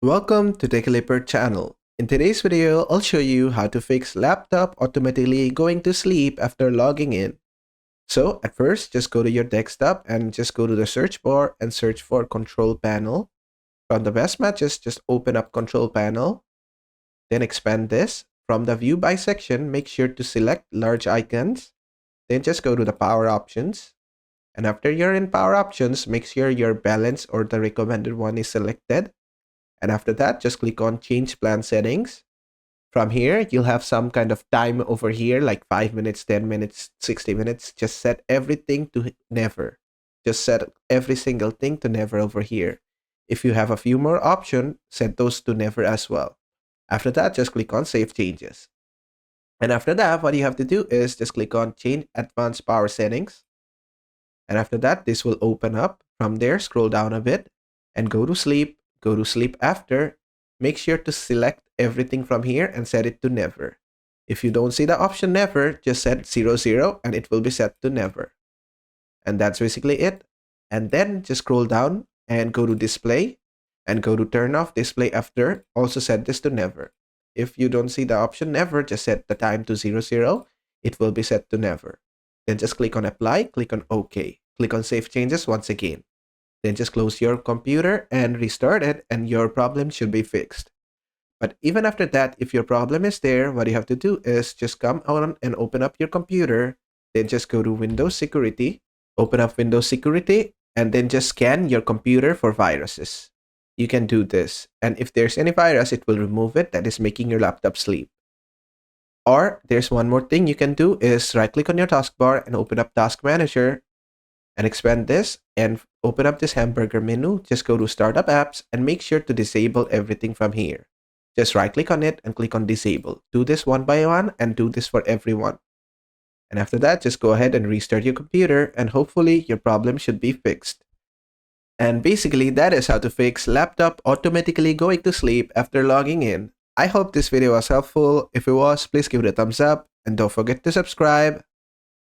Welcome to TechLeopard channel. In today's video, I'll show you how to fix laptop automatically going to sleep after logging in. So at first, just go to your desktop and just go to the search bar and search for control panel. From the best matches, just open up control panel, then expand this. From the view by section, make sure to select large icons. Then just go to the power options. And after you're in power options, make sure your balance or the recommended one is selected. And after that, just click on change plan settings. From here, you'll have some kind of time over here, like 5 minutes, 10 minutes, 60 minutes. Just set everything to never. Just set every single thing to never over here. If you have a few more options, set those to never as well. After that, just click on save changes. And after that, what you have to do is just click on change advanced power settings. And after that, this will open up. From there, scroll down a bit and go to sleep. Go to sleep after. Make sure to select everything from here and set it to never. If you don't see the option never, just set 00 and it will be set to never. And that's basically it. And then just scroll down and go to display and go to turn off display after. Also set this to never. If you don't see the option never, just set the time to 00. It will be set to never. Then just click on apply, click on OK. Click on save changes once again. Then just close your computer and restart it and your problem should be fixed. But even after that, if your problem is there, what you have to do is just come on and open up your computer. Then just go to Windows Security, open up Windows Security, and then just scan your computer for viruses. You can do this. And if there's any virus, it will remove it that is making your laptop sleep. Or there's one more thing you can do is right click on your taskbar and open up Task Manager and expand this and open up this hamburger menu. Just go to startup apps and make sure to disable everything from here. Just right click on it and click on disable. Do this one by one and do this for everyone. And after that, just go ahead and restart your computer and hopefully your problem should be fixed. And basically that is how to fix laptop automatically going to sleep after logging in. I hope this video was helpful. If it was, please give it a thumbs up and don't forget to subscribe.